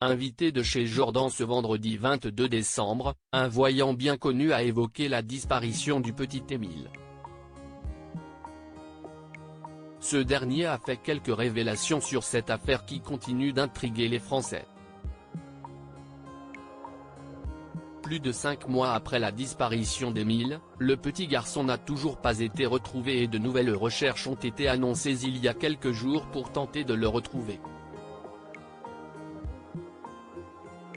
Invité de chez Jordan ce vendredi 22 décembre, un voyant bien connu a évoqué la disparition du petit Émile. Ce dernier a fait quelques révélations sur cette affaire qui continue d'intriguer les Français. Plus de 5 mois après la disparition d'Émile, le petit garçon n'a toujours pas été retrouvé et de nouvelles recherches ont été annoncées il y a quelques jours pour tenter de le retrouver.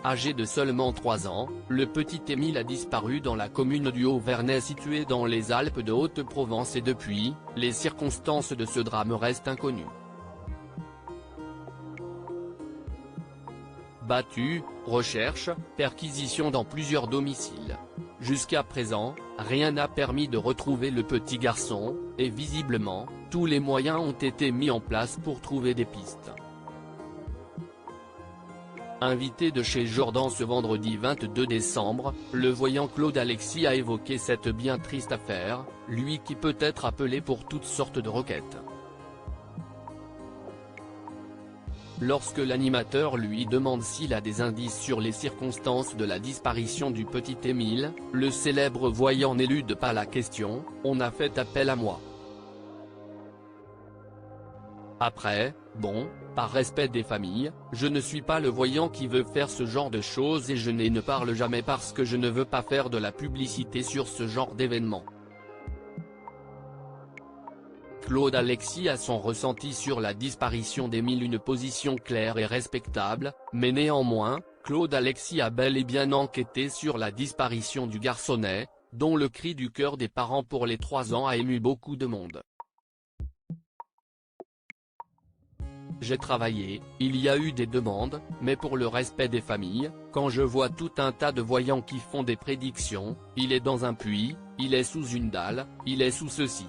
Âgé de seulement 3 ans, le petit Émile a disparu dans la commune du Haut-Vernay située dans les Alpes de Haute-Provence et depuis, les circonstances de ce drame restent inconnues. Battu, recherche, perquisition dans plusieurs domiciles. Jusqu'à présent, rien n'a permis de retrouver le petit garçon, et visiblement, tous les moyens ont été mis en place pour trouver des pistes. Invité de chez Jordan ce vendredi 22 décembre, le voyant Claude Alexis a évoqué cette bien triste affaire, lui qui peut être appelé pour toutes sortes de requêtes. Lorsque l'animateur lui demande s'il a des indices sur les circonstances de la disparition du petit Émile, le célèbre voyant n'élude pas la question, « On a fait appel à moi. Après, bon, par respect des familles, je ne suis pas le voyant qui veut faire ce genre de choses et je ne parle jamais parce que je ne veux pas faire de la publicité sur ce genre d'événement. » Claude Alexis a son ressenti sur la disparition d'Émile, une position claire et respectable, mais néanmoins, Claude Alexis a bel et bien enquêté sur la disparition du garçonnet, dont le cri du cœur des parents pour les 3 ans a ému beaucoup de monde. J'ai travaillé, il y a eu des demandes, mais pour le respect des familles, quand je vois tout un tas de voyants qui font des prédictions, il est dans un puits, il est sous une dalle, il est sous ceci.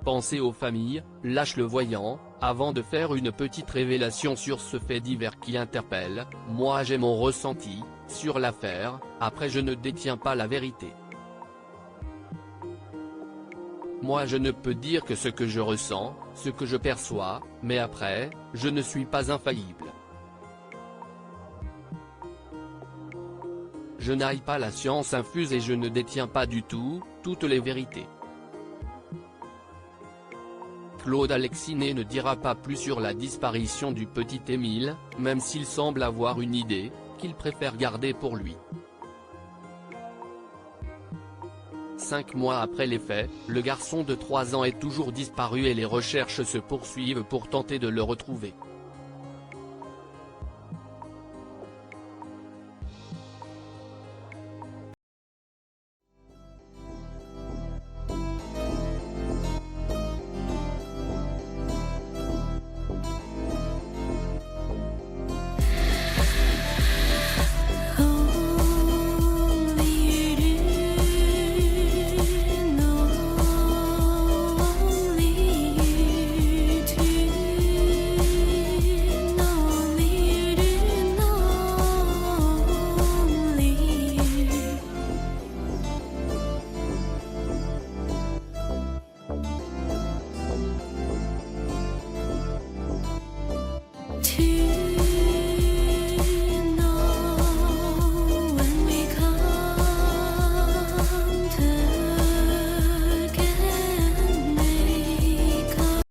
Pensez aux familles, lâche le voyant, avant de faire une petite révélation sur ce fait divers qui interpelle, moi j'ai mon ressenti, sur l'affaire, après je ne détiens pas la vérité. Moi je ne peux dire que ce que je ressens, ce que je perçois, mais après, je ne suis pas infaillible. Je n'ai pas la science infuse et je ne détiens pas du tout, toutes les vérités. Claude Alexis ne dira pas plus sur la disparition du petit Émile, même s'il semble avoir une idée, qu'il préfère garder pour lui. 5 mois après les faits, le garçon de 3 ans est toujours disparu et les recherches se poursuivent pour tenter de le retrouver.